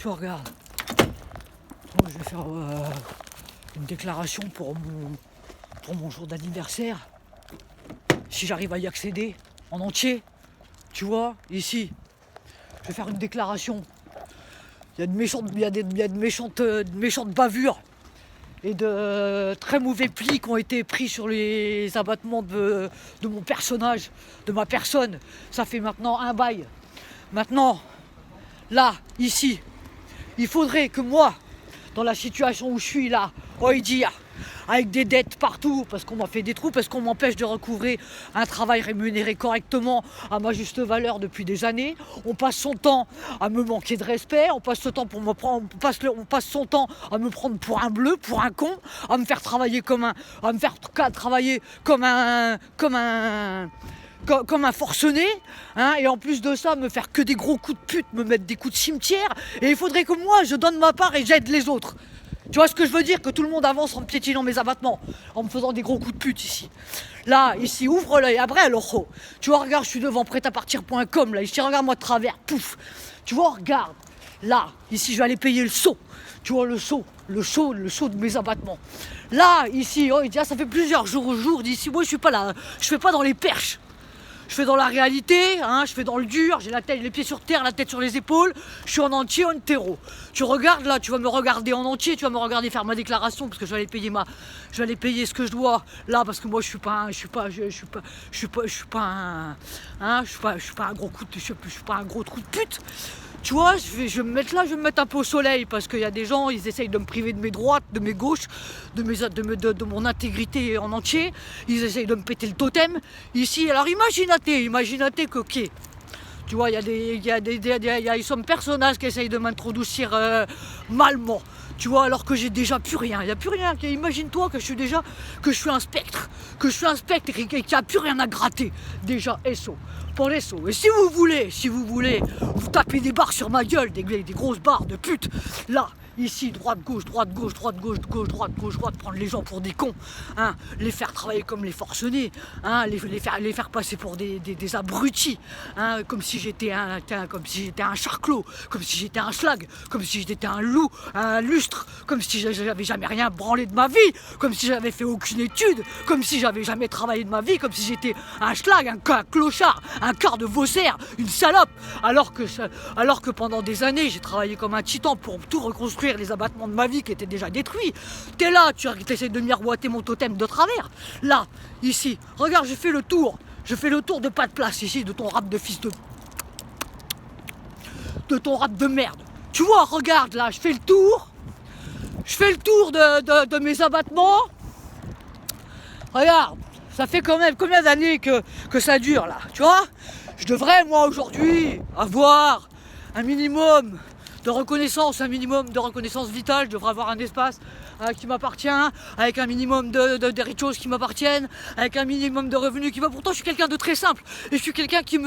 Tu regardes. Je vais faire une déclaration pour mon jour d'anniversaire. Si j'arrive à y accéder en entier, tu vois, ici, je vais faire une déclaration. Il y a de méchantes bavures et de très mauvais plis qui ont été pris sur les abattements de mon personnage, de ma personne. Ça fait maintenant un bail. Maintenant, là, ici, il faudrait que moi, dans la situation où je suis là, dire, avec des dettes partout, parce qu'on m'a fait des trous, parce qu'on m'empêche de recouvrer un travail rémunéré correctement à ma juste valeur depuis des années. On passe son temps à me manquer de respect, on passe son temps à me prendre pour un bleu, pour un con, à me faire travailler comme un forcené, hein, et en plus de ça, me faire que des gros coups de pute, me mettre des coups de cimetière, et il faudrait que moi, je donne ma part et j'aide les autres. Tu vois ce que je veux dire? Que tout le monde avance en piétinant mes abattements, en me faisant des gros coups de pute ici. Là, ici, ouvre l'œil, après, l'ojo. Tu vois, regarde, je suis devant prêtapartir.com, là, ici, regarde-moi de travers, pouf. Tu vois, regarde, là, ici, je vais aller payer le seau. Tu vois, le seau de mes abattements. Là, ici, ça fait plusieurs jours d'ici, moi, je suis pas là, je fais pas dans les perches. Je fais dans la réalité, hein, je fais dans le dur, j'ai la tête, les pieds sur terre, la tête sur les épaules, je suis en entier, en terreau. Tu regardes là, tu vas me regarder en entier, tu vas me regarder faire ma déclaration parce que je vais aller payer ce que je dois là parce que moi je suis pas un gros coup de, je suis pas un gros trou de pute. Tu vois, je vais me mettre là, je vais me mettre un peu au soleil parce qu'il y a des gens, ils essayent de me priver de mes droites, de mes gauches, de mon intégrité en entier. Ils essayent de me péter le totem. Ici, alors imaginez que, ok, tu vois, il y a some personnages qui essayent de m'introduire malement. Tu vois, alors que j'ai déjà plus rien. Il n'y a plus rien. Imagine-toi que je suis un spectre. Que je suis un spectre et qu'il n'y a plus rien à gratter. Déjà, SO. Pour les SO. Et si vous voulez, vous tapez des barres sur ma gueule, des grosses barres de pute. Là, ici, droite, gauche, prendre les gens pour des cons, hein, les faire travailler comme les forcenés, hein, les faire passer pour des abrutis, hein, comme si j'étais un charclos, comme si j'étais un schlag, comme si j'étais un loup, un lustre, comme si j'avais jamais rien branlé de ma vie, comme si j'avais fait aucune étude, comme si j'avais jamais travaillé de ma vie, comme si j'étais un schlag, un clochard, un quart de faussaire, une salope, alors que pendant des années j'ai travaillé comme un titan pour tout reconstruire les abattements de ma vie qui étaient déjà détruits. T'es là, tu essaies de miroiter mon totem de travers. Là, ici, regarde, je fais le tour de pas de place ici, de ton rap de fils de ton rap de merde. Tu vois, regarde là, je fais le tour de mes abattements. Regarde, ça fait quand même combien d'années que ça dure là, tu vois? Je devrais moi aujourd'hui avoir un minimum de reconnaissance vitale. Je devrais avoir un espace qui m'appartient, avec un minimum d'héritage qui m'appartiennent, avec un minimum de revenus qui va. Pourtant je suis quelqu'un de très simple et je suis quelqu'un qui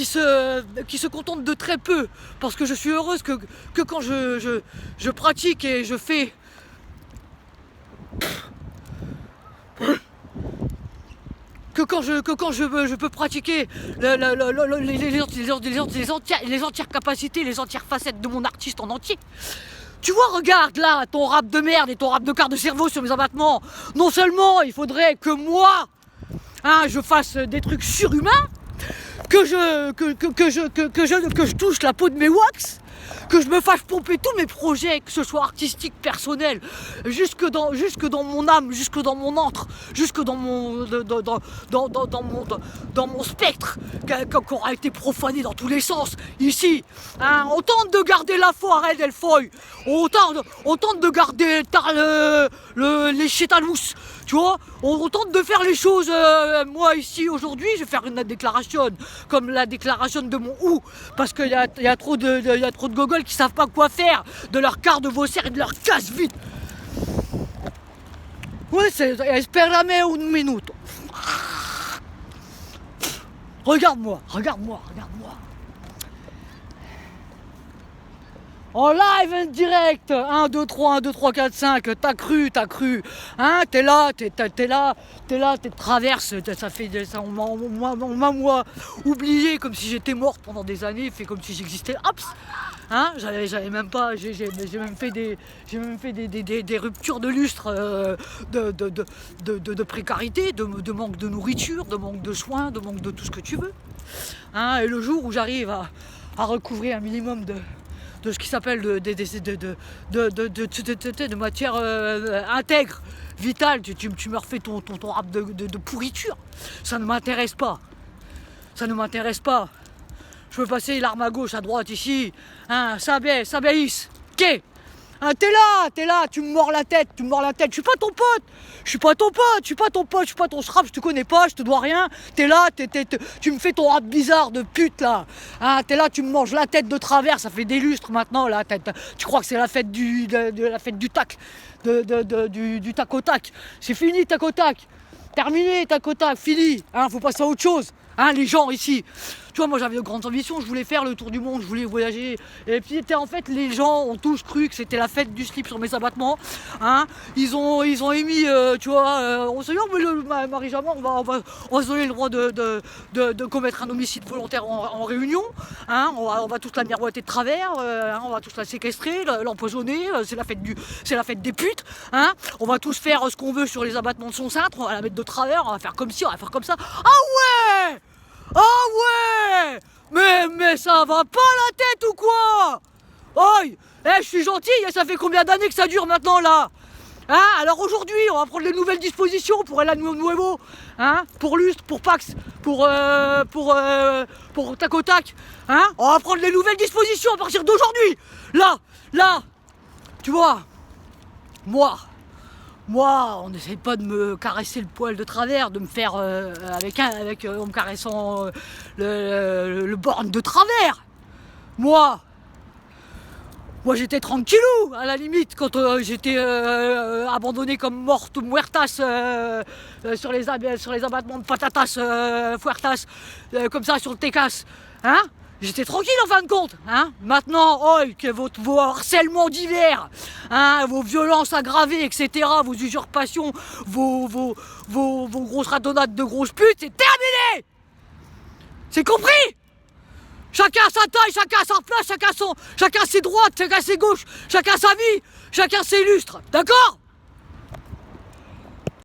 se contente de très peu, parce que je suis heureuse que quand je pratique et je fais que quand je peux pratiquer les entières capacités, les entières facettes de mon artiste en entier. Tu vois, regarde là, ton rap de merde et ton rap de quart de cerveau sur mes abattements. Non seulement il faudrait que moi, hein, je fasse des trucs surhumains, que je touche la peau de mes wax, que je me fasse pomper tous mes projets, que ce soit artistique, personnel, jusque dans mon âme, jusque dans mon antre, jusque dans mon spectre qui aura été profané dans tous les sens. Ici, hein, on tente de garder la foi à Red Elfoy, on tente de garder les chétalous, tu vois, on tente de faire les choses. Moi ici aujourd'hui, je vais faire une déclaration comme la déclaration de mon ou, parce qu'il y a trop de gogoles qui savent pas quoi faire de leur quart de vaussaire et de leur casse vite. Ouais, espérame un minuto. Regarde-moi. En live and direct, 1, 2, 3, 1, 2, 3, 4, 5, t'as cru, hein, t'es là, t'es traverse, ça fait, ça, on m'a moi oublié comme si j'étais morte pendant des années, fait comme si j'existais, hop, hein, j'avais même pas, j'ai même fait des ruptures de lustre, de précarité, de manque de nourriture, de manque de soins, de manque de tout ce que tu veux, hein, et le jour où j'arrive à recouvrir un minimum de ce qui s'appelle de matière intègre, vitale, tu me refais ton rap de pourriture. Ça ne m'intéresse pas. Ça ne m'intéresse pas. Je peux passer l'arme à gauche, à droite, ici. Hein, ça baisse. Ok. Hein, t'es là, tu me mords la tête. Je suis pas ton pote. Je suis pas ton scrap, je te connais pas, je te dois rien. T'es là, tu me fais ton rap bizarre de pute là. Hein, t'es là, tu me manges la tête de travers, ça fait des lustres maintenant là. Tu crois que c'est la fête du tac, du tac au tac. C'est fini tac au tac. Terminé tac au tac, fini. Hein, faut passer à autre chose. Hein, les gens ici. Tu vois, moi j'avais de grandes ambitions, je voulais faire le tour du monde, je voulais voyager. Et puis en fait, les gens ont tous cru que c'était la fête du slip sur mes abattements. Hein, ils ont émis, tu vois, on se dit, oh, mais Marie-Jamin, on va se donner le droit de commettre un homicide volontaire en réunion. Hein, on va tous la miroiter de travers, hein, on va tous la séquestrer, l'empoisonner, c'est la fête des putes. Hein, on va tous faire ce qu'on veut sur les abattements de son cintre, on va la mettre de travers, on va faire comme ci, on va faire comme ça. Ah ouais! Ah ouais! Mais ça va pas la tête ou quoi? Oi! Je suis gentil, ça fait combien d'années que ça dure maintenant là? Hein? Alors aujourd'hui, on va prendre les nouvelles dispositions pour El Año Nuevo, hein? Pour Lustre, pour Pax, pour Tac au Tac, hein? On va prendre les nouvelles dispositions à partir d'aujourd'hui. Là, tu vois, moi, on n'essaye pas de me caresser le poil de travers, de me faire en me caressant le borne de travers. Moi j'étais tranquillou à la limite quand j'étais abandonné comme morte ou muertas sur les abattements de patatas fuertas comme ça sur le Tecas, hein. J'étais tranquille en fin de compte, hein. Maintenant, que vos harcèlements divers, hein, vos violences aggravées, etc., vos usurpations, vos grosses ratonnades de grosses putes, c'est terminé. C'est compris? Chacun sa taille, chacun sa place, chacun ses droites, chacun ses gauches, chacun sa vie, chacun ses lustres, d'accord?